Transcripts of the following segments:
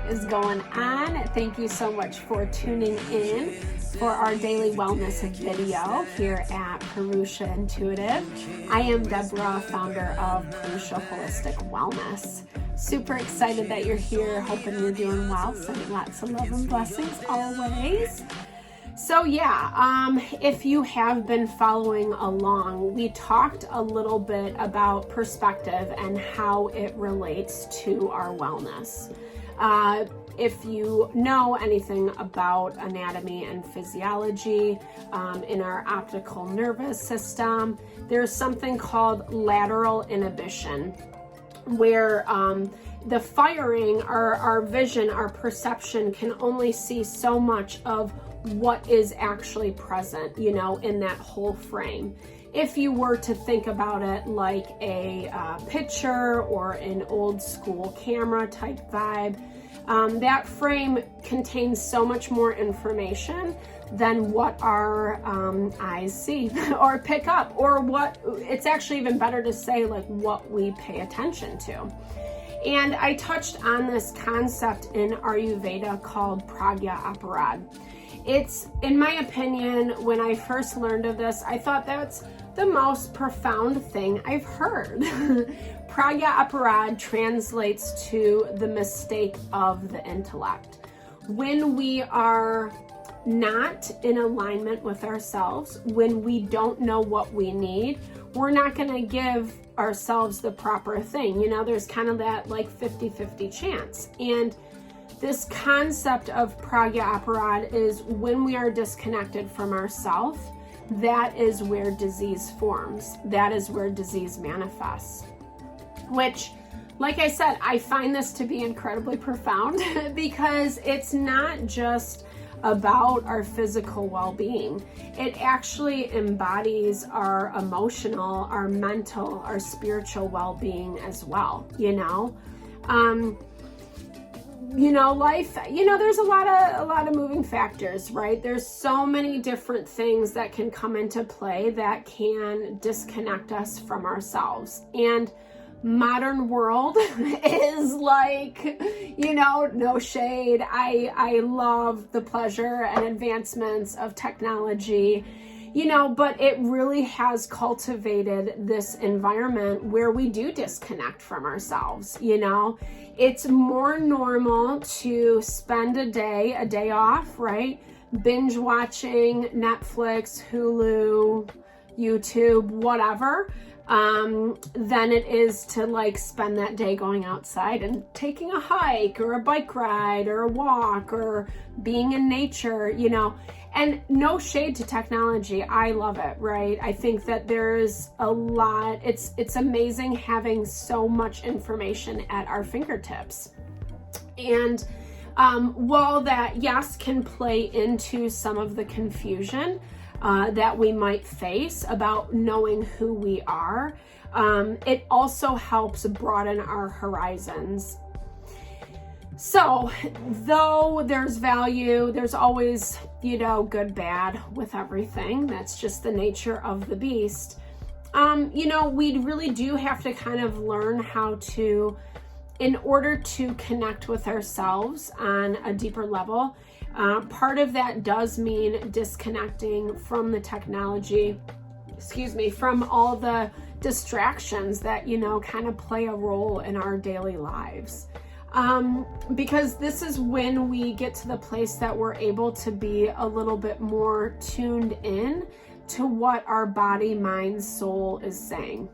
is going on? Thank you so much for tuning in for our daily wellness video here at Purusha Intuitive. I am Deborah, founder of Purusha Holistic Wellness. Super excited that you're here. Hoping you're doing well. Sending lots of love and blessings always. So if you have been following along, we talked a little bit about perspective and how it relates to our wellness. If you know anything about anatomy and physiology in our optical nervous system, there's something called lateral inhibition, where the firing, our vision, our perception can only see so much of what is actually present, in that whole frame. If you were to think about it like a picture or an old school camera type vibe, that frame contains so much more information than what our eyes see or pick up, or what it's actually even better to say, like what we pay attention to. And I touched on this concept in Ayurveda called Pragya Aparad. It's, in my opinion, when I first learned of this, I thought that's the most profound thing I've heard. Pragya Aparad translates to the mistake of the intellect. When we are not in alignment with ourselves, when we don't know what we need, we're not going to give ourselves the proper thing. There's kind of that like 50-50 chance. And this concept of Pragya Aparad is when we are disconnected from ourselves, that is where disease forms. That is where disease manifests. Which, like I said, I find this to be incredibly profound because it's not just about our physical well-being. It actually embodies our emotional, our mental, our spiritual well-being as well, life, there's a lot of moving factors, right? There's so many different things that can come into play that can disconnect us from ourselves. And modern world is like, no shade. I love the pleasure and advancements of technology, but it really has cultivated this environment where we do disconnect from ourselves. It's more normal to spend a day off, right? Binge watching Netflix, Hulu, YouTube, whatever, than it is to spend that day going outside and taking a hike or a bike ride or a walk or being in nature, And no shade to technology. I love it, right? I think that there's a lot. It's amazing having so much information at our fingertips. And while that, yes, can play into some of the confusion that we might face about knowing who we are, it also helps broaden our horizons. So, though there's value, there's always, good, bad with everything. That's just the nature of the beast. We really do have to kind of learn how to, in order to connect with ourselves on a deeper level, part of that does mean disconnecting from the technology, from all the distractions that, kind of play a role in our daily lives. Because this is when we get to the place that we're able to be a little bit more tuned in to what our body, mind, soul is saying.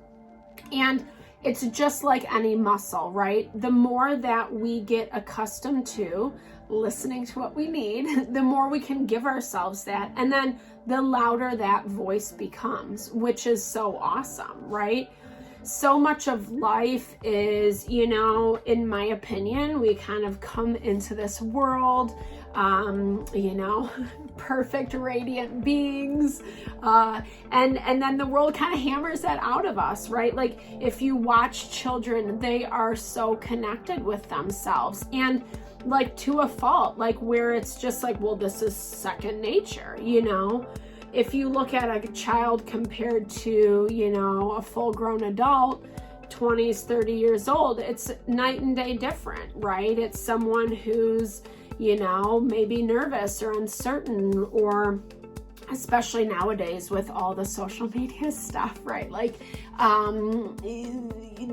And it's just like any muscle, right? The more that we get accustomed to listening to what we need, the more we can give ourselves that. And then the louder that voice becomes, which is so awesome, right? So much of life is, in my opinion, we kind of come into this world, perfect, radiant beings. And then the world kind of hammers that out of us, right? Like if you watch children, they are so connected with themselves and to a fault, where it's just well, this is second nature, If you look at a child compared to, a full-grown adult, 20s, 30 years old, it's night and day different, right? It's someone who's, you know, maybe nervous or uncertain, or especially nowadays with all the social media stuff, right? Like,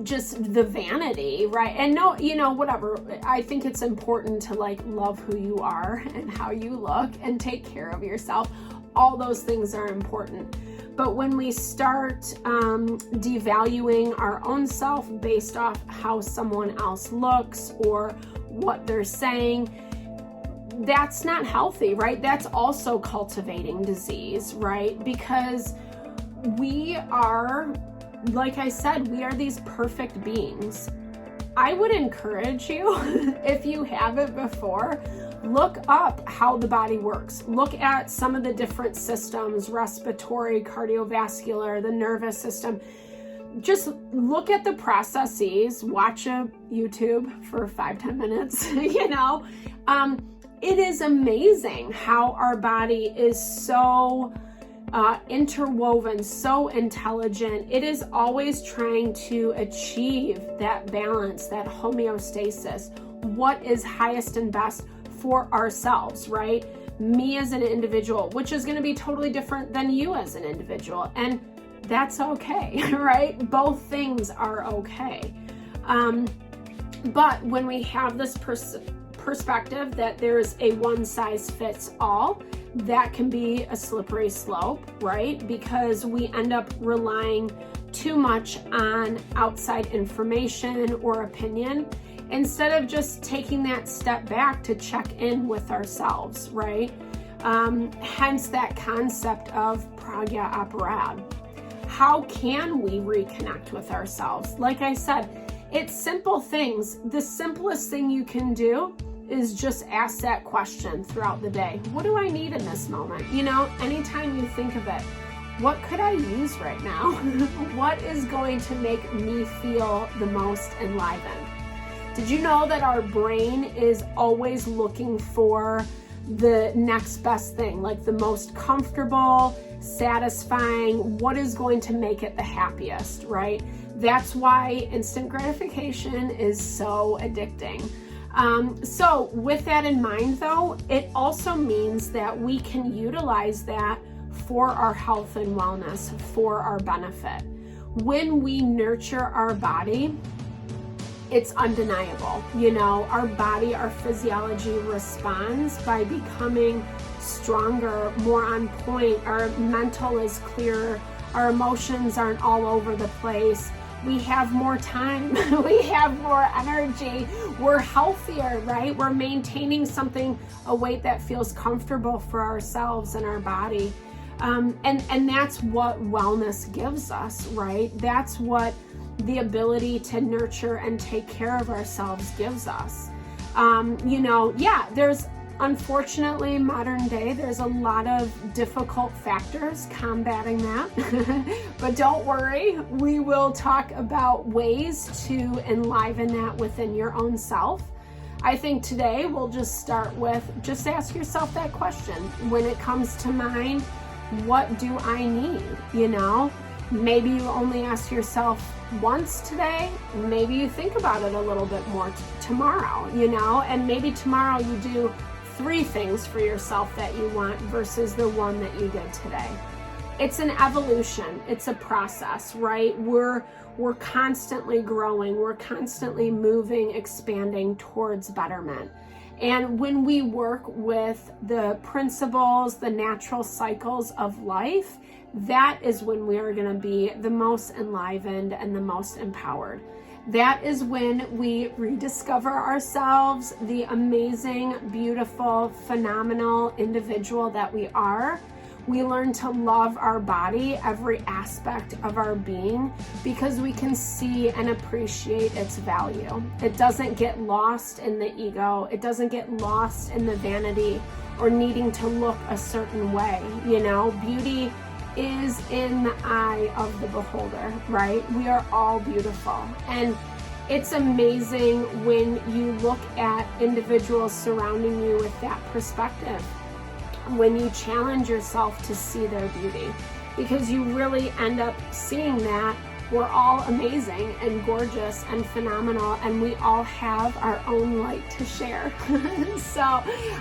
just the vanity, right? And no, you know, whatever. I think it's important to like love who you are and how you look and take care of yourself. All those things are important. But when we start devaluing our own self based off how someone else looks or what they're saying, that's not healthy, right? That's also cultivating disease, right? Because we are, like I said, we are these perfect beings. I would encourage you, if you haven't before, look up how the body works. Look at some of the different systems, respiratory, cardiovascular, the nervous system. Just look at the processes, watch a YouTube for 5-10 minutes, you know. It is amazing how our body is so interwoven, so intelligent. It is always trying to achieve that balance, that homeostasis, what is highest and best for ourselves, right? Me as an individual, which is going to be totally different than you as an individual. And that's okay, right? Both things are okay. But when we have this perspective that there's a one size fits all, that can be a slippery slope, right? Because we end up relying too much on outside information or opinion instead of just taking that step back to check in with ourselves, right? Hence that concept of pragya aparad. How can we reconnect with ourselves? Like I said, it's simple things. The simplest thing you can do is just ask that question throughout the day. What do I need in this moment? You know, anytime you think of it, what could I use right now? What is going to make me feel the most enlivened? Did you know that our brain is always looking for the next best thing, like the most comfortable, satisfying, what is going to make it the happiest, right? That's why instant gratification is so addicting. So with that in mind though, it also means that we can utilize that for our health and wellness, for our benefit. When we nurture our body, it's undeniable. You know, our body, our physiology responds by becoming stronger, more on point. Our mental is clearer. Our emotions aren't all over the place. We have more time. We have more energy. We're healthier, right? We're maintaining a weight that feels comfortable for ourselves and our body. And that's what wellness gives us, right? That's what the ability to nurture and take care of ourselves gives us. You know, yeah, there's unfortunately modern day, there's a lot of difficult factors combating that. But don't worry, we will talk about ways to enliven that within your own self. I think today we'll just start with, just ask yourself that question. When it comes to mind, what do I need? You know, maybe you only ask yourself once today. Maybe you think about it a little bit more tomorrow, you know, and maybe tomorrow you do 3 things for yourself that you want versus the one that you did today. It's an evolution. It's a process, right? We're constantly growing. We're constantly moving, expanding towards betterment. And when we work with the principles, the natural cycles of life, that is when we are going to be the most enlivened and the most empowered. That is when we rediscover ourselves, the amazing, beautiful, phenomenal individual that we are. We learn to love our body, every aspect of our being, because we can see and appreciate its value. It doesn't get lost in the ego. It doesn't get lost in the vanity or needing to look a certain way. You know, beauty is in the eye of the beholder, right? We are all beautiful. And it's amazing when you look at individuals surrounding you with that perspective, when you challenge yourself to see their beauty, because you really end up seeing that we're all amazing and gorgeous and phenomenal, and we all have our own light to share. So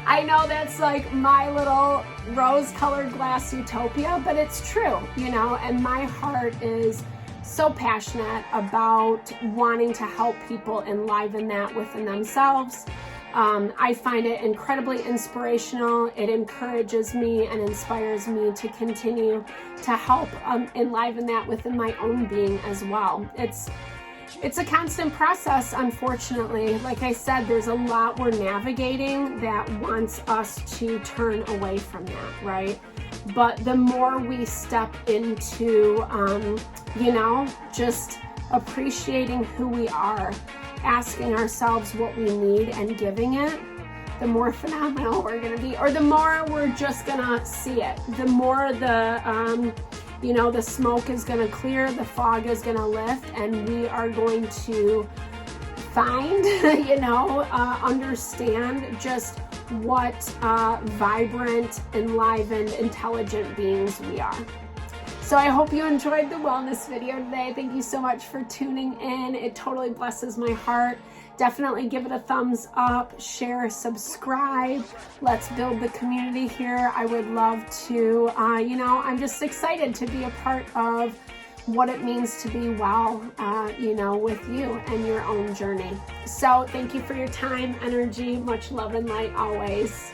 I know that's like my little rose-colored glass utopia, but it's true, you know, and my heart is so passionate about wanting to help people enliven that within themselves. I find it incredibly inspirational. It encourages me and inspires me to continue to help enliven that within my own being as well. It's a constant process, unfortunately. Like I said, there's a lot we're navigating that wants us to turn away from that, right? But the more we step into, you know, just appreciating who we are, asking ourselves what we need and giving it, the more phenomenal we're going to be, or the more we're just going to see it. The more the, you know, the smoke is going to clear, the fog is going to lift, and we are going to find, you know, understand just what vibrant, enlivened, intelligent beings we are. So I hope you enjoyed the wellness video today. Thank you so much for tuning in. It totally blesses my heart. Definitely give it a thumbs up, share, subscribe. Let's build the community here. I would love to, you know, I'm just excited to be a part of what it means to be well, you know, with you and your own journey. So thank you for your time, energy, much love and light always.